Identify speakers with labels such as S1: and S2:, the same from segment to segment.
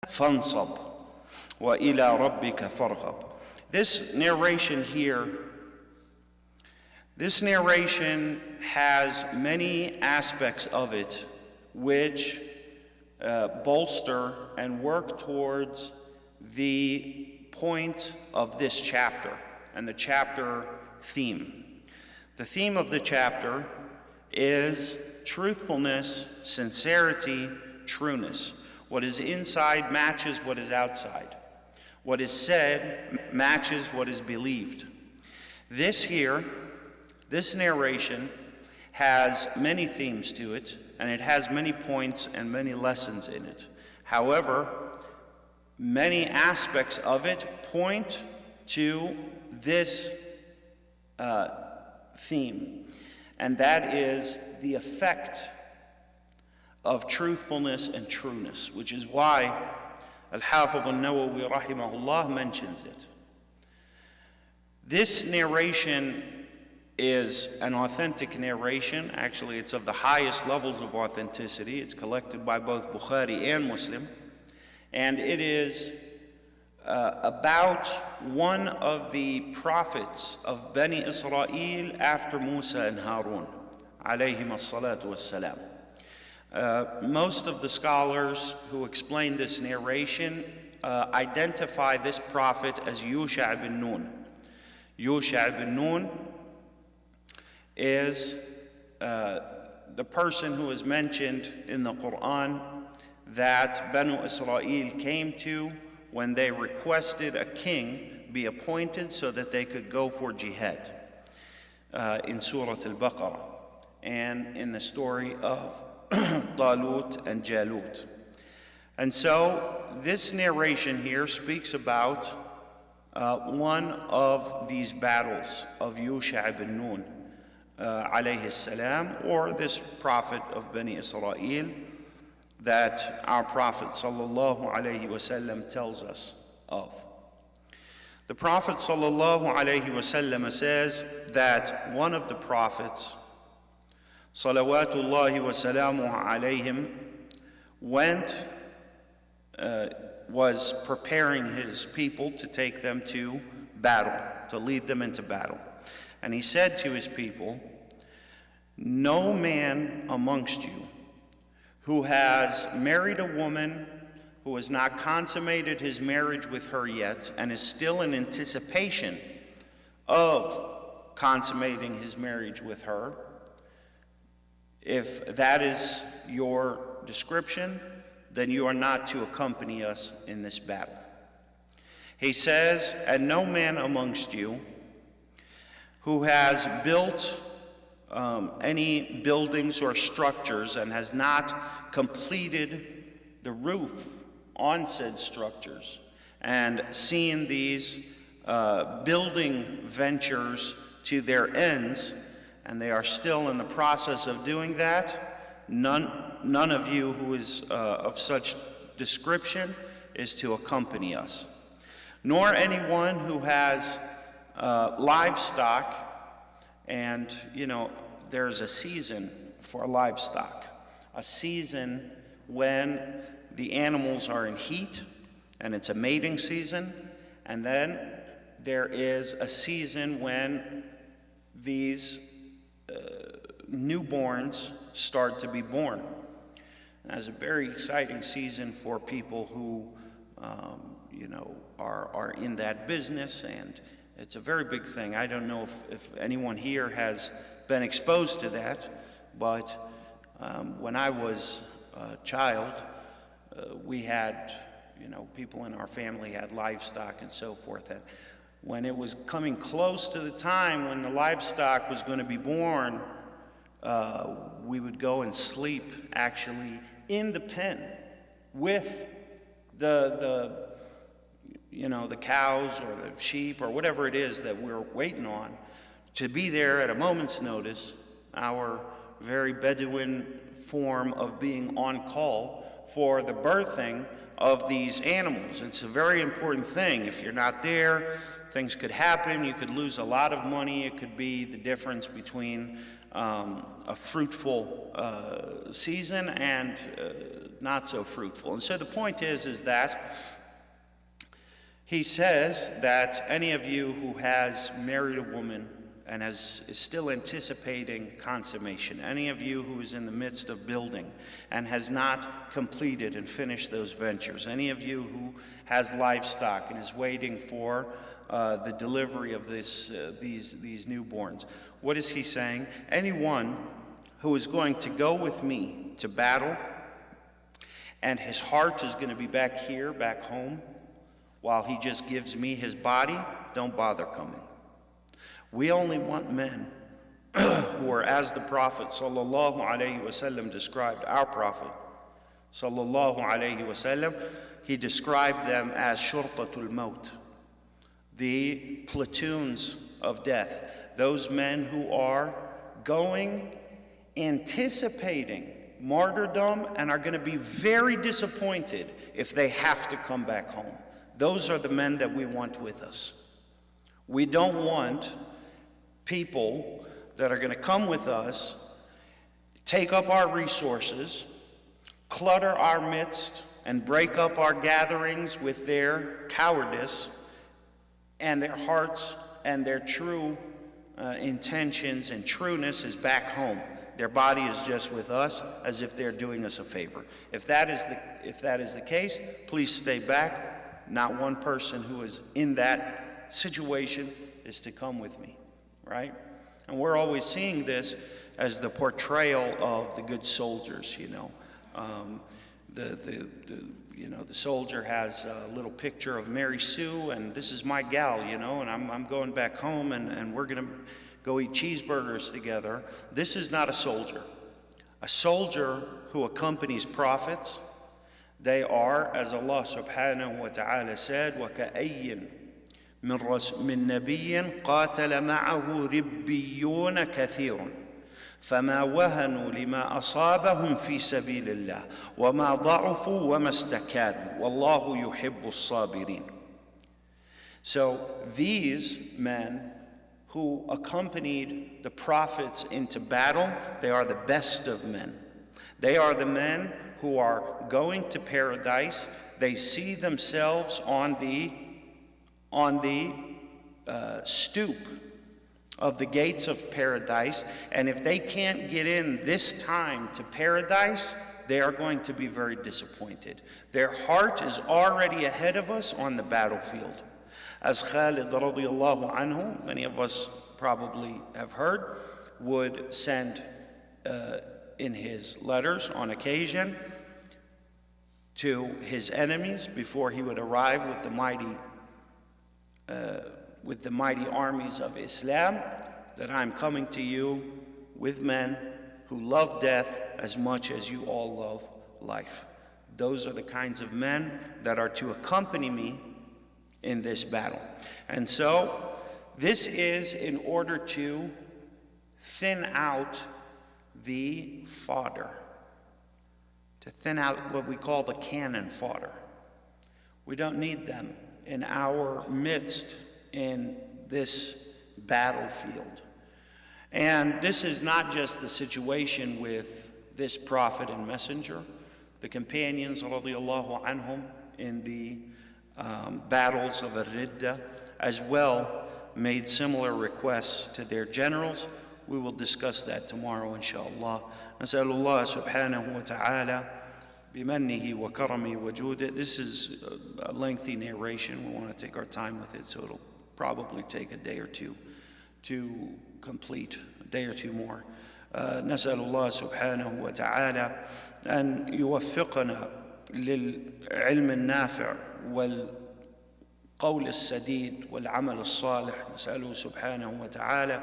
S1: فانصب وإلى ربك فارغب. This narration here, this narration has many aspects of it which bolster and work towards the point of this chapter and the chapter theme. The theme of the chapter is truthfulness, sincerity, trueness. What is inside matches what is outside. What is said matches what is believed. This narration has many themes to it, and it has many points and many lessons in it. However, many aspects of it point to this theme, and that is the effect of truthfulness and trueness, which is why Al-Hafidh al-Nawawi rahimahullah mentions it. This narration is an authentic narration. Actually, it's of the highest levels of authenticity. It's collected by both Bukhari and Muslim, and it is about one of the prophets of Bani Israel after Musa and Harun, alayhim as-salatu was-salam. Most of the scholars who explain this narration identify this prophet as Yusha ibn Nun. Yusha ibn Nun is the person who is mentioned in the Quran that Banu Israel came to when they requested a king be appointed so that they could go for jihad in Surah Al-Baqarah and in the story of Talut and Jalut. And so this narration here speaks about one of these battles of Yusha ibn Nun alayhi salam, or this prophet of Bani Israel that our Prophet sallallahu alayhi wasallam tells us of. The Prophet sallallahu alayhi wasallam says that one of the prophets, salawatullahi wa salamuhu alayhim, was preparing his people to take them to battle, to lead them into battle. And he said to his people, "No man amongst you who has married a woman who has not consummated his marriage with her yet and is still in anticipation of consummating his marriage with her, if that is your description, then you are not to accompany us in this battle." He says, "And no man amongst you who has built any buildings or structures and has not completed the roof on said structures and seen these building ventures to their ends, and they are still in the process of doing that, none of you who is of such description is to accompany us. Nor anyone who has livestock, and there's a season for livestock, a season when the animals are in heat and it's a mating season, and then there is a season when these newborns start to be born. And that's a very exciting season for people who are in that business, and it's a very big thing. I don't know if anyone here has been exposed to that, but when I was a child, we had, people in our family had livestock and so forth. And when it was coming close to the time when the livestock was going to be born, we would go and sleep actually in the pen with the cows or the sheep or whatever it is that we're waiting on, to be there at a moment's notice, our very Bedouin form of being on call for the birthing of these animals. It's a very important thing. If you're not there, things could happen. You could lose a lot of money. It could be the difference between a fruitful season and not so fruitful. And so the point is that he says that any of you who has married a woman and is still anticipating consummation, any of you who is in the midst of building and has not completed and finished those ventures, any of you who has livestock and is waiting for the delivery of these newborns, what is he saying? Anyone who is going to go with me to battle and his heart is going to be back here, back home, while he just gives me his body, don't bother coming. We only want men who are, as the Prophet sallallahu alaihi wasallam described our Prophet sallallahu alaihi wasallam, he described them as shurtatul maut, the platoons of death, those men who are going, anticipating martyrdom, and are going to be very disappointed if they have to come back home. Those are the men that we want with us. We don't want people that are going to come with us, take up our resources, clutter our midst, and break up our gatherings with their cowardice, and their hearts and their true intentions and trueness is back home. Their body is just with us as if they're doing us a favor. If that is the case, please stay back. Not one person who is in that situation is to come with me, right? And we're always seeing this as the portrayal of the good soldiers, you know. The soldier has a little picture of Mary Sue, and this is my gal, you know, and I'm going back home, and we're going to go eat cheeseburgers together. This is not a soldier. A soldier who accompanies prophets, they are, as Allah subhanahu wa ta'ala said, وَكَأَيٍّ مِّن نَبِيٍّ قَاتَلَ مَعَهُ رِبِّيُّونَ كَثِيرٌ فما وهنوا لما أصابهم في سبيل الله وما ضعفوا وما استكانوا والله يحب الصابرين. So these men who accompanied the prophets into battle, they are the best of men. They are the men who are going to paradise. They see themselves on the stoop of the gates of paradise, and if they can't get in this time to paradise, they are going to be very disappointed. Their heart is already ahead of us on the battlefield. As Khalid radiallahu anhu, many of us probably have heard, would send in his letters on occasion to his enemies before he would arrive with the mighty armies of Islam, that I'm coming to you with men who love death as much as you all love life. Those are the kinds of men that are to accompany me in this battle. And so this is in order to thin out the fodder, to thin out what we call the cannon fodder. We don't need them in our midst in this battlefield. And this is not just the situation with this prophet and messenger. The companions radiallahu anhum in the battles of Ar-Ridda as well made similar requests to their generals. We will discuss that tomorrow, inshallah. Nasalullah subhanahu wa ta'ala بِمَنِّهِ وَكَرَمِهِ وَجُودِهِ. This is a lengthy narration. We want to take our time with it, so it'll probably take a day or two to complete, a day or two more. نسأل الله سبحانه وتعالى أن يوفقنا للعلم النافع والقول السديد والعمل الصالح. نسأله سبحانه وتعالى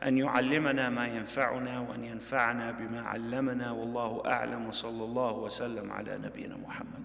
S1: أن يعلمنا ما ينفعنا وأن ينفعنا بما علمنا. والله أعلم، وصلى الله وسلم على نبينا محمد.